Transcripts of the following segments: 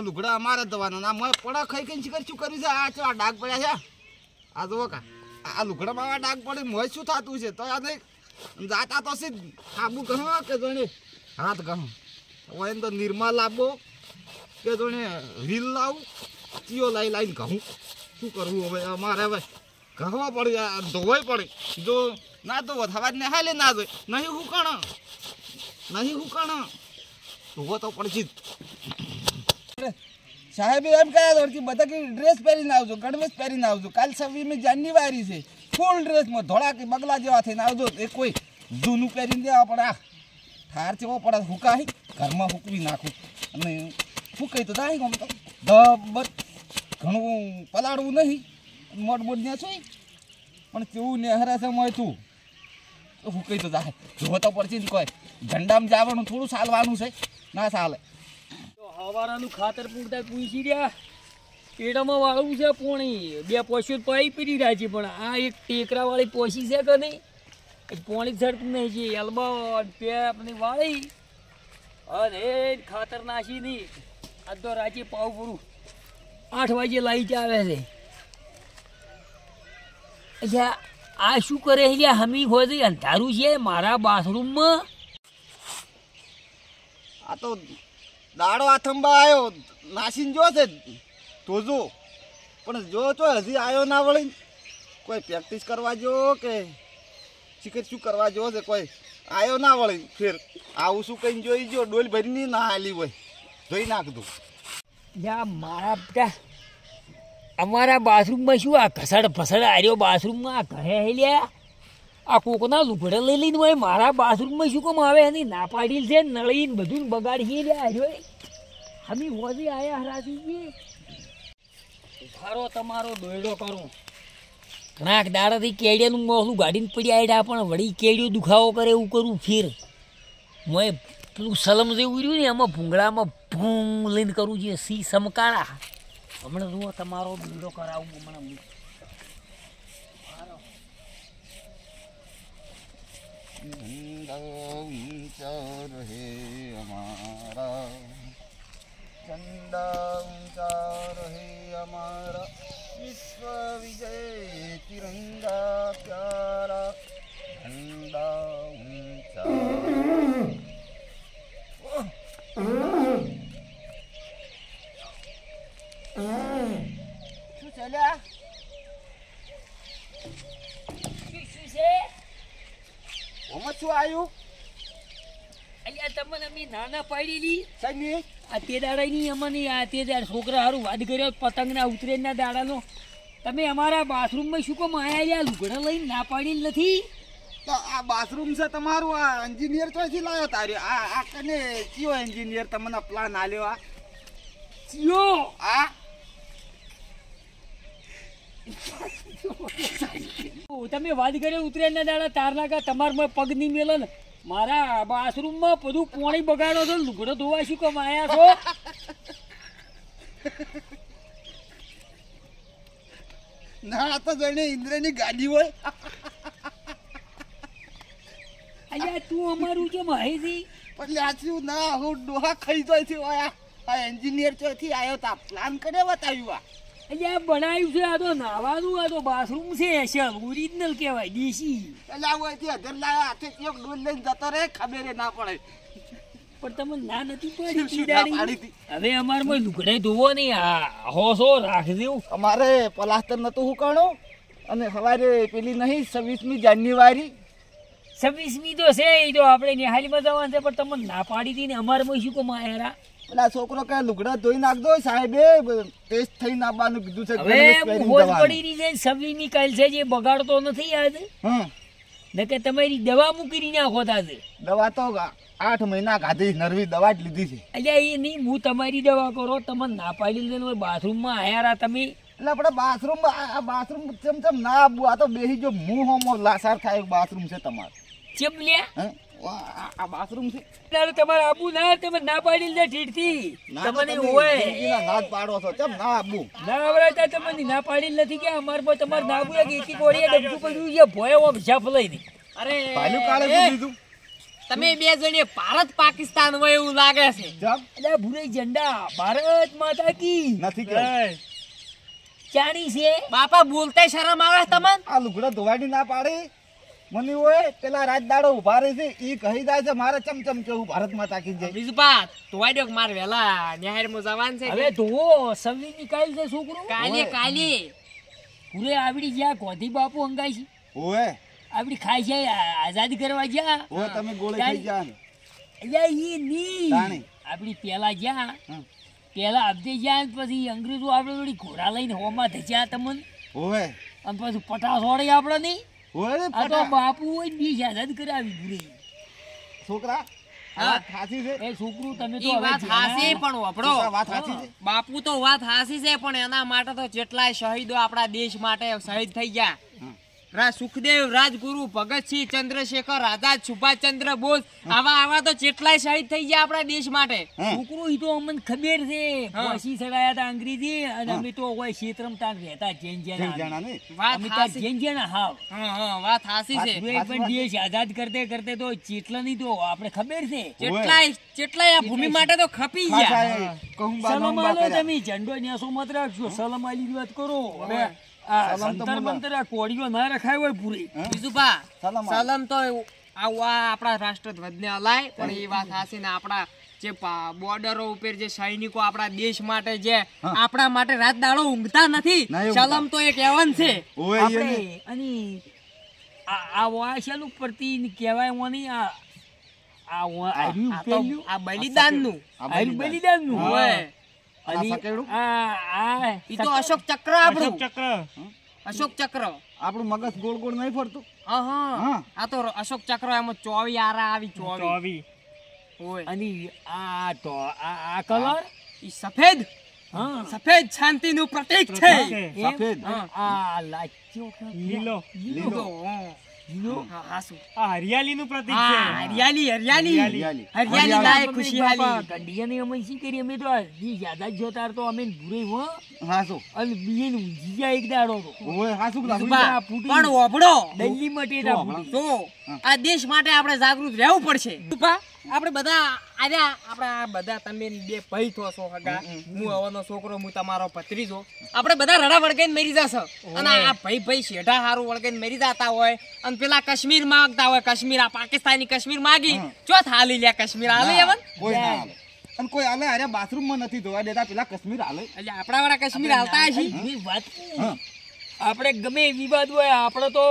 લુગડા અમારે ધોવાના ના મોય પડા ખાઈ ખાઈને શીખર શું કર્યું છે આ ચો આ ડાઘ પડ્યા છે આ જુઓ કા આ લુગડામાં આ ડાઘ પડી મોય શું થતું છે તો આ નહીં જાતા તો સી સાબુ કહો કે જોણે હાથ કહો હવે તો નિર્મા લાવવો કે જોણે રીલ લાવું ચીયો લાઈને કહું શું કરવું હવે અમારે હવે કહવા પડે ધોવાય પડે જો ના તો હવાજ ને હાલે ના જોઈ નહીં હુકાણ ધોવો તો પડશે સાહેબ એમ કહ્યા કે બધા કે ડ્રેસ પહેરીને આવજો ગણવેશ પહેરીને આવજો કાલ 26મી જાન્યુઆરી છે ફૂલ ડ્રેસમાં ધોળા કે બગલા જેવા થઈને આવજો એ કોઈ જૂનું પહેરીને દેવા પડે આ ઠાર ચેવો પડે હુકાય ઘરમાં હુકવી નાખું અને હુકાઈ તો જાય ગમ તો ધબર ઘણું પલાળવું નહીં મોટ ને છું પણ કેવું ને હરાશે મોય તું હુકાઈ તો જાય જોવો તો પડશે ને કોઈ ઝંડામાં જવાનું થોડું ચાલવાનું છે ના ચાલે હવારાનું ખાતર પૂરતા પૂછી રહ્યા પેટામાં વાળવું છે પોણી બે પોશીઓ પાઈ પીડી રહ્યા છે પણ આ એક ટેકરાવાળી પોશી છે કે નહીં પોણી ઝડતું નહીં છે એલ્બા પેપની વાળી અને ખાતર નાખી નહીં આ તો રાચી પાવ પૂરું 8 વાગે લાઈટ આવે છે એટલે આ શું કરે છે હમી હોય અંધારું છે મારા બાથરૂમમાં આ તો દાડો આથંબા આવ્યો નાસીને જો છે તો જો પણ જો તો હજી આવ્યો ના વળી કોઈ પ્રેક્ટિસ કરવા જો કે શીખર શું કરવા જો છે કોઈ આવ્યો ના વળી ફેર આવું શું કહીને જોઈ જો ડોલ ભરીને ના હાલી હોય ધોઈ નાખ દઉં યા મારા બેટા અમારા બાથરૂમમાં શું આ ઘસડ ફસડ આવ્યો બાથરૂમમાં આ ઘરે હેલ્યા આ કોકના લુગડા લઈ લઈને હોય મારા બાથરૂમમાં શું કામ આવે એની ના પાડી છે નળીને બધું બગાડી લ્યા રહ્યો અમે હોજી આયા હરાજી ખારો તમારો દોયડો કરું ઘણાક દાડાથી કેડિયાનું મોહલું ગાડીને પડી આવ્યા પણ વળી કેડિયો દુખાવો કરે એવું કરું ફેર મોય પેલું સલમ જેવું રહ્યું ને એમાં ભૂંગળામાં ભૂંગ લઈને કરું છે સી સમકાળા હમણાં જુઓ તમારો દોયડો કરાવું હમણાં रहे हमारा झंडा ऊंचा रहे हमारा विश्व विजय तिरंगा प्यारा झंडा ऊंचा શું ચાલ્યા શું છે ઓમાં શું આવ્યું અલ્યા તમને અમે નાના પાડેલી સાની આ તે દાડાની અમને આ તે દાડ છોકરા સારું વાદ કર્યો પતંગના ઉતરેના દાડાનો તમે અમારા બાથરૂમમાં શું કામ આયા લુગડા લઈને ના પાડેલ નથી તો આ બાથરૂમ છે તમારું આ એન્જિનિયર ચોથી લાવ્યો તારે આ કને કયો એન્જિનિયર તમને પ્લાન આલ્યો આ ચિયો આ તમે વાદ કર્યો ઉતરેના દાડા તાર લાગા તમારમાં પગ નહીં મેલો ને મારા બાથરૂમમાં બધું પાણી બગાડો છો લુગડો ધોવા શું કામ આયા છો ના તો જઈને ઇન્દ્રની ગાડી હોય અલ્યા તું અમારું કેમ હૈથી પણ આછું ના હું ડોહા ખાઈ જાય છે આ એન્જિનિયર ચોથી આવ્યો તા પ્લાન કરે બતાવ્યું અલ્યા બનાવ્યું છે આ તો નાવાનું આ તો બાથરૂમ છે એશિયન ઓરિજિનલ કહેવાય દેશી એટલે આવું અહીંથી અધર લાયા હાથે એક ડોલ લઈને જતો રહે ખબર ના પડે પણ તમને ના નથી પડી હવે અમારે લુગડાઈ ધોવો નહીં આ હોશો રાખજો અમારે પ્લાસ્ટર નતું હુકાણું અને સવારે પેલી નહીં 26મી જાન્યુઆરી 26મી તો છે એ તો આપણે નિહાલીમાં જવાનું છે પણ તમને ના પાડી હતી ને અમારે શું કોમ આયા પેલા છોકરો કે લુગડા ધોઈ નાખજો સાહેબે ટેસ્ટ થઈ નાખવાનું કીધું છે હવે હોજ પડી રહી છે 26મી કાલ છે જે બગાડતો નથી યાદ ને કે તમારી દવા મૂકી નાખો તાજે દવા તો 8 મહિના ખાધી નરવી દવા જ લીધી છે અલ્યા એ નહીં હું તમારી દવા કરો તમને ના પાડી દે બાથરૂમમાં આયા તમે એટલે આપણે બાથરૂમ ચમ ના આવું આ તો બેસી જો મું હોમો લાસાર થાય બાથરૂમ છે તમારું ચમ લ્યા આ બાથરૂમ છે તમારે આબુ ના તમે ના પાડી દે ઠીઠથી તમને હોય નાદ પાડો છો ચમ ના આબુ ના આવડતા તમને ના પાડી નથી કે અમાર પર તમારે ના આબુ એક કોડીએ ડબકું પડ્યું છે ભોય ઓ ભજા ફલાઈ દે અરે ભાલુ કાળે શું દીધું તમે બે જણીએ ભારત પાકિસ્તાન હોય એવું લાગે છે. જબ અલ્યા ભૂરાઈ ઝંડા ભારત માતા કી નથી કેવું. ચાણી છે. બાપા બોલતા શરમ આવે તમને? આ લુગડા ધોવાડી ના પાડી મને હોય પેલા રાત દાડો ઉભા રહી છે ઈ કહી જાય છે મારે ચમચમ કેવું ભારતમાં તાકી જાય. બીજું બાત ધોવાઈ દો માર વેલા નિહાળમાં જવાન છે. હવે તો સવી નીકાળ છે છોકરો. કાલે પૂરે આવડી જ્યાં ગોધી બાપુ હંગાઈ છે ઓય આપડી ખાઈ છે આઝાદી કરવા જ્યાં ઓય તમે ગોળે થઈ જા ને. અલ્યા ઈ ની તાણી. આપડી પેલા જ્યાં હમ. પેલા આપડે જ્યાં પછી અંગ્રેજો આપણે વળી ઘોડા લઈને હોમાં ધચ્યા તમને ઓય અને પછી પટાસ વળી આપણે નહીં ઓય રે આ તો ફટા. બાપુ હોય ને બીજ આઝાદ કરાવી પૂરી. છોકરા હા. આ ખાસી છે. એ છોકરું તમે તો ઈ વાત હવે હાસી જેના- પણ વપડો છોકરા વાત સાચી છે. બાપુ તો વાત હાસી છે પણ એના માટે તો જેટલાય શહીદો આપણા દેશ માટે શહીદ થઈ ગયા. હમ. સુખદેવ, રાજગુરુ, ભગતસિંહ, ચંદ્રશેખર આઝાદ, સુભાષચંદ્ર બોઝ આવા તો જેટલાય શહીદ થઈ ગયા આપણા દેશ માટે. હમ. છોકરું ઈ તો અમને ખબર છે હા. ફાંસી ચડાયા હતા અંગ્રેજી અને અમે તો હોય ક્ષેત્રમાં તાન રહેતા જેન જણ જેના જાણા ને. વાત અમે તાર હાસી. જેન જેના હાવ હા વાત હાસી છે. આપણે પણ દેશ આઝાદ કરતે કરતે તો ચેટલા નહીં તો આપણે ખબર છે. જેટલાય આ ભૂમિ માટે તો ખપી ગયા. ખાસા એ કહું બા સલામ નોમ બા આલો કર્યા. તમે ઝંડો ન્યાસો મત રાખજો સલામ આલી વાત કરો હવે હા. આ સલામ તો સંતર બોલો. મંતર આ કોડીઓ ના રખાય હોય પૂરી હે? બીજું બા સલામ સલામ તો આવું આ આપણા રાષ્ટ્રધ્વજ ને હલાય પણ એ વાત હાસી ને આપણા જે બોર્ડરો ઉપર જે સૈનિકો આપણા દેશ માટે જે હા. આપણા માટે રાત દાડો ઊંઘતા નથી. ના ઊંઘતા. સલામ તો એક એવન છે. ઓય ઈ આપણે એને. અને આ વાશેલું પરથી કહેવાય ઓની આ આર્યું આ તો પેલ્યું આ બલિદાનનું. આ આર્યું બલિદાન. બલિદાનનું ઓય. અને આ સકેડું? આ ઈ તો અશોક ચક્ર આપણું. અશોક ચક્ર. આપણું મગજ ગોળ ગોળ નહીં ફરતું. હા હા હા. આ તો અશોક ચક્ર એમાં 24 આરા આવી 24. ઓય અને આ તો આ કલર ઈ સફેદ હા સફેદ શાંતિનું પ્રતીક છે. એમ? સફેદ. હા. આ લાચ્યો લીલો. લીલો. લીલો હા, હાસુ. આ હરિયાળીનું પ્રતીક છે. હા, હરિયાળી હરિયાળી હરિયાળી. હરિયાળી લાયક અમે ખુશિયાળી. બાપા કંડિયાને અમે શી કરીએ અમે તો જી જ્યાદા જ જોતા તો અમે ભૂરે હો હાસુ. અને બીજે જીજા એક દાડો તો ઓય હાસુ લાગુ બા, જા. પણ ઓભળો દિલ્હી મટેટા ફૂટી. તો આ દેશ માટે આપણે જાગૃત રહેવું પડશે. બા, આપણે બધા આર્યા આપણા બધા તમે બે ભાઈ થો છો હગા હું હવાનો છોકરો હું તમારો ભત્રીજો આપણે બધા રડા વળગાઈને મરી જશે અને આ ભાઈ શેઢા હારું વળગાઈને મરી જતા હોય અને પેલા કાશ્મીર માંગતા હોય કાશ્મીર આ પાકિસ્તાની કાશ્મીર માગી ચોથ હાલી લ્યા કાશ્મીર હાલે એવન કોઈ ના હાલે. અને કોઈ હાલે અરે બાથરૂમમાં નથી ધોવા દેતા પેલા કાશ્મીર હાલે. એટલે આપણા વાળા કાશ્મીર હાલતા હશે. એવી વાત હા. આપણે ગમે એ વિવાદ હોય આપણે તો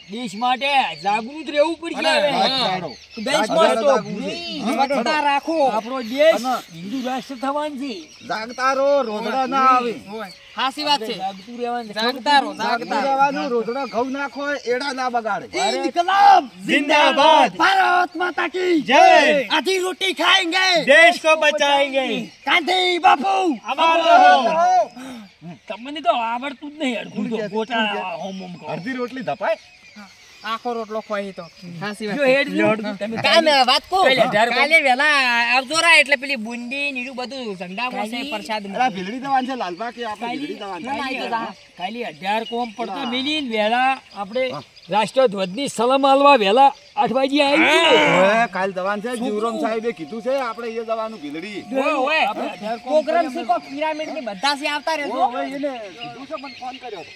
દેશ માટે જાગૃત રહેવું પડશે હવે. હા. રાત દાડો. દેશમાં રાત તો દાડો જાગવું ભૂરી છે. સ્વચ્છતા રાખો. આપણો દેશ અને હિન્દુ રાષ્ટ્ર થવાનું છે જાગતા રહો રોદડા ના આવે. હોય. હાચી વાત છે. જાગતું રહેવાનું છે. જાગતા રહો, જાગતું રહેવાનું, રોદડા ઘઉં નાખો એડા ના બગાડે. ઇન્કલાબ जिंदाबाद ભારત માતા કી जय आधी रोटी खाएंगे देश को बचाएंगे गांधी बापू अमर रहो તમને તો આવડતું જ નહીં અડધું તો ગોટા હોમ હોમ કરો. અડધી રોટલી ધપાય. આખો રોટલો ખોઈ તો હાસી જો હેડ જો, તમે કાલે વાત કો કાલે 18 કાલે વેલા આવજો રા એટલે પેલી બુંદી નીડું બધું ઝંડામાં છે પ્રસાદ અલા ભીલડી દવાન છે લાલબા કે આપણે ભીલડી દવાન છે. ના, ના, એ તો જા. ખાલી 18 કોમ પડતા મિલીને વેલા આપણે રાષ્ટ્રધ્વજની સલામ આલવા વેલા 8 વાગે આવી ગયો. ઓય કાલ દવાન છે જીવરામ સાહેબે કીધું છે આપણે એ દવાનું ભીલડી. ઓય ઓય આપણે 18 કોમ પ્રોગ્રામ છે કો પિરામિડ ની બધા છે આવતા રહેજો ઓય એને કીધું છે મને ફોન કર્યો હતો.